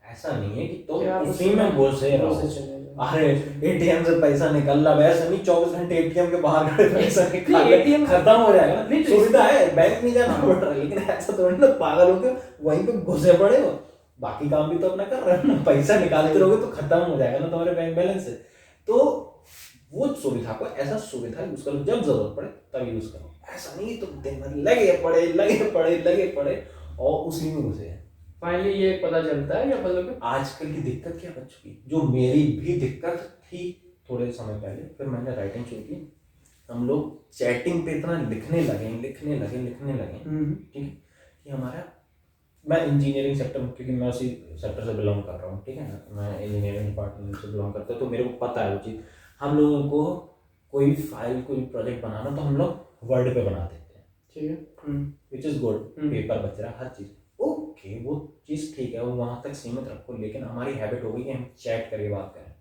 Speaker 1: ऐसा नहीं है कि तुम उसी में घुसे रहो, अरे एटीएम से पैसा निकल रहा वैसे नहीं 24 घंटे एटीएम के बाहर खड़े पैसा निकाल एटीएम खत्म हो जाएगा ना, सुविधा है, बैंक नहीं जाना पड़ रहा है, लेकिन ऐसा थोड़ी ना पागल होके वहीं पे घुसे पड़े हो, बाकी काम भी तो अपना कर रहे हो ना, पैसा निकालते रहोगे तो खत्म हो जाएगा ना तुम्हारे बैंक बैलेंस से। तो वो सुविधा को ऐसा सुविधा यूज करो, जब जरूरत पड़े तब यूज करो, ऐसा नहीं तुम दिन भर लगे पड़े और उसी में घुसे हैं।
Speaker 2: फाइनली ये पता चलता है या मतलब
Speaker 1: आजकल की दिक्कत क्या बच चुकी, जो मेरी भी दिक्कत थी थोड़े समय पहले, फिर मैंने राइटिंग शुरू की, हम लोग चैटिंग पे इतना लिखने लगे ठीक है, कि हमारा, मैं इंजीनियरिंग सेक्टर में, क्योंकि मैं उसी सेक्टर से बिलोंग कर रहा हूँ, ठीक है ना, मैं इंजीनियरिंग डिपार्टमेंट से बिलोंग करता हूँ, तो मेरे को पता है वो चीज़, हम लोगों को कोई फाइल कोई प्रोजेक्ट बनाना तो हम लोग वर्ड पे बना देते हैं, ठीक है, विच इज गुड, पेपर बच रहा हर चीज़ ओके, वो चीज़ ठीक है, वो वहाँ तक सीमित रखो, लेकिन हमारी हैबिट हो गई कि हम चैट करके बात करें,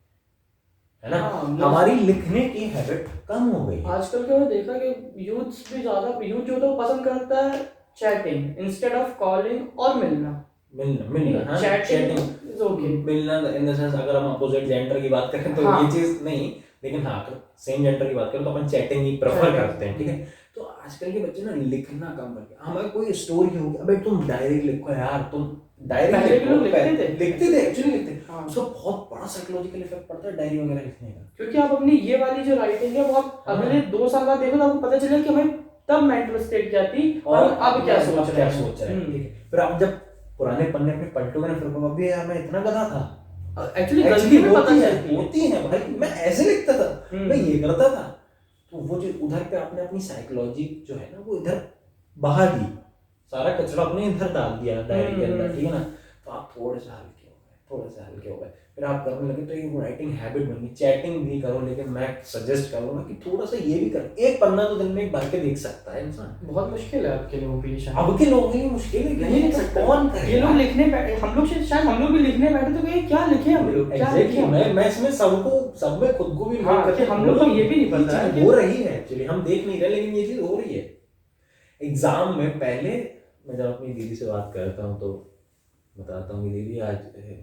Speaker 1: है ना, हमारी लिखने की हैबिट कम हो गई।
Speaker 2: आजकल के मैंने देखा कि यूथ भी ज्यादा, यूथ जो तो पसंद करता है चैटिंग इंस्टेड ऑफ कॉलिंग और मिलना चैटिंग इज ओके,
Speaker 1: मिलना इन द सेंस अगर हम अपोजिट जेंडर की बात करें तो ये चीज नहीं, लेकिन हाँ अगर सेम जेंडर की बात करें तो अपन चैटिंग ही प्रेफर करते हैं, ठीक है। तो आजकल के बच्चे ना लिखना कम करके, हमारा कोई स्टोरी होगी, अबे तुम डायरी लिखो यार, तुम डायरी लिखते थे एक्चुअली लिखते, उसका बहुत बड़ा साइकोलॉजिकल इफेक्ट पड़ता है डायरी वगैरह लिखने का, क्योंकि आप अपनी ये वाली जो राइटिंग है वो आप अगले 2 साल बाद देखो तो आपको पता चलेगा कि हमें तब मेंटल स्टेट क्या थी और अब क्या सोच रहे हैं, ठीक है। फिर आप जब पुराने पन्ने अपने पलटोगे ना, फिर अभी यार मैं इतना गधा था, एक्चुअली गलती होती है भाई, मैं ऐसे लिखता था, मैं ये करता था, तो वो जो उधर पे आपने अपनी साइकोलॉजी जो है ना वो इधर बहा दी, सारा कचरा अपने इधर डाल दिया डायरी के अंदर, ठीक है ना, तो आप थोड़े से हल्के हो गए, थोड़े से हल्के हो गए, फिर आप करने लगे तो ये राइटिंग हैबिट बन गई। चैटिंग भी करो, लेकिन मैं सजेस्ट करूंगा कि थोड़ा सा ये भी करो। एक पन्ना तो दिन में एक भर के देख सकता है इंसान।
Speaker 2: बहुत मुश्किल है आपके लोगों के लिए शायद।
Speaker 1: अब के लोगों के लिए मुश्किल है,
Speaker 2: नहीं लिख सकते
Speaker 1: कौन करेगा?
Speaker 2: ये लोग लिखने बैठे, हम लोग शायद हम लोग भी लिखने बैठे तो कहीं क्या लिखे हम लोग, क्या लिखे हम लोग?
Speaker 1: मैं इसमें सबको, सब में खुद को भी
Speaker 2: हाँ,
Speaker 1: करके
Speaker 2: कि हम लोग को ये भी नहीं पता है कि-
Speaker 1: हो रही है एक्चुअली, हम देख नहीं रहे लेकिन ये चीज हो रही है। एग्जाम में पहले मैं जब अपनी दीदी से बात करता हूँ तो बताता हूँ कि दीदी आज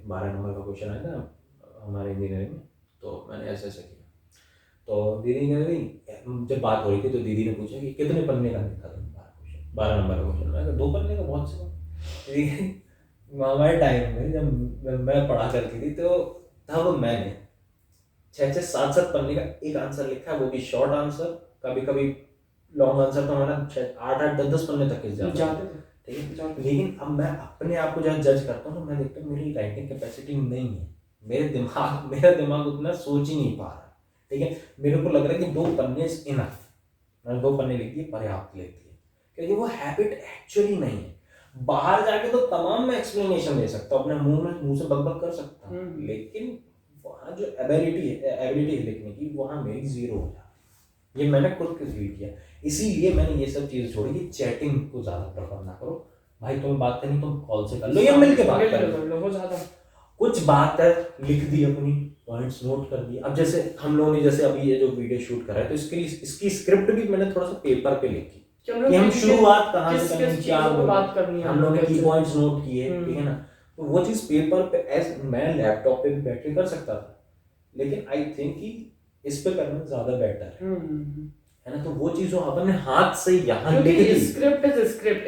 Speaker 1: 12 नंबर का क्वेश्चन आया था हमारे इंजीनियरिंग में, तो मैंने ऐसे ऐसे किया। तो दीदी कह रही, जब बात हो रही थी तो दीदी ने पूछा कि कितने पन्ने का लिखा था 12 नंबर का क्वेश्चन। मैंने कहा 2 पन्ने का बहुत से। हमारे टाइम में जब मैं पढ़ा करती थी तो तब मैंने 6-6, 7-7 पन्ने का एक आंसर लिखा है, वो भी शॉर्ट आंसर। कभी कभी लॉन्ग आंसर तो हमारा 8-8, 10-10 पन्ने तक जाते थे, ठीक है। लेकिन अब मैं अपने आप को जब जज करता हूँ तो मैं देखता हूँ मेरी राइटिंग कैपेसिटी नहीं है, मेरा दिमाग उतना सोच ही नहीं पा रहा, ठीक है। मेरे को लग रहा है कि 2 पन्ने इज इनफ, मैंने 2 पन्ने लिख दिए, पर्याप्त लिख दिए, क्योंकि वो हैबिट एक्चुअली नहीं है। बाहर जाके तो तमाम मैं एक्सप्लेनेशन दे सकता हूँ, अपने मुंह से बकबक कर सकता हूँ, लेकिन वहाँ जो एबिलिटी है लिखने की, वहाँ मेरी 0 हो जाती है। ये मैंने खुद के फील किया, इसीलिए मैंने ये सब चीज़ छोड़ी कि चैटिंग को ज़्यादा प्रेफर ना करो। भाई तुम्हें बात करनी तुम कॉल से कर लो या मिल के बात कर लो, वो ज़्यादा। कुछ बात है लिख दी, अपनी पॉइंट्स नोट कर दिए। अब जैसे हम लोगों ने जैसे अभी ये जो वीडियो शूट करा है तो इसकी स्क्रिप्ट भी मैंने थोड़ा सा पेपर पे लिखी कि हम शुरुआत कहाँ से करेंगे, क्या बात करनी है, हम लोगों ने की पॉइंट्स नोट किए, ठीक है ना। तो वो चीज़ पेपर पे मैं लैपटॉप पे भी बैठ के कर सकता था, लेकिन आई थिंक कि इस पे करना ज़्यादा बेटर है ना। तो वो चीज़ अपन ने हाथ से यहाँ लिख दी।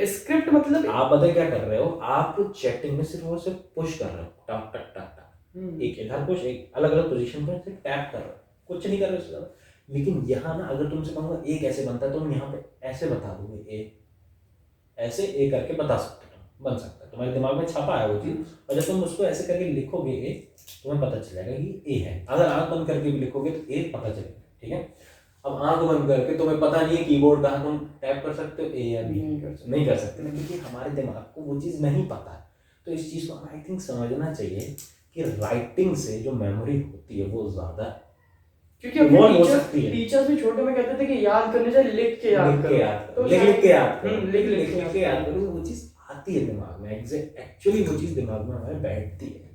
Speaker 1: स्क्रिप्ट मतलब आप पता क्या कर रहे हो, आप चैटिंग में सिर्फ वो सिर्फ पुश कर रहे हो, टक टक टक टक, एक इधर पुश, एक अलग अलग पोजीशन पर सिर्फ टैप कर रहे हो, कुछ नहीं कर रहे हो। लेकिन यहाँ ना अगर तुमसे कहूँगा ए कैसे बनता है, तो तुम यहाँ पे ऐसे बता दोगे, ए ऐसे ए करके बता सकते हो, बन सकता है, तुम्हारे दिमाग में छपा है वो चीज़। और जब तुम उसको ऐसे करके लिखोगे ए, तुम्हें पता चलेगा कि ए है। अगर आंख बंद करके भी लिखोगे तो ए पता चलेगा, ठीक है। अब आंख बंद करके तुम्हें पता नहीं है कीबोर्ड कहाँ, तुम टैप कर सकते हो ए या बी, नहीं कर सकते, क्योंकि हमारे दिमाग को वो चीज़ नहीं पता है। तो इस चीज़ को आई थिंक समझना चाहिए कि राइटिंग से जो मेमोरी होती है वो ज़्यादा है, क्योंकि टीचर्स भी छोटे में कहते थे कि याद करने से लिख के याद करो, लिख के याद करो, वो चीज़ आती है दिमाग में, एक्चुअली वो चीज़ दिमाग में हमारे बैठती है।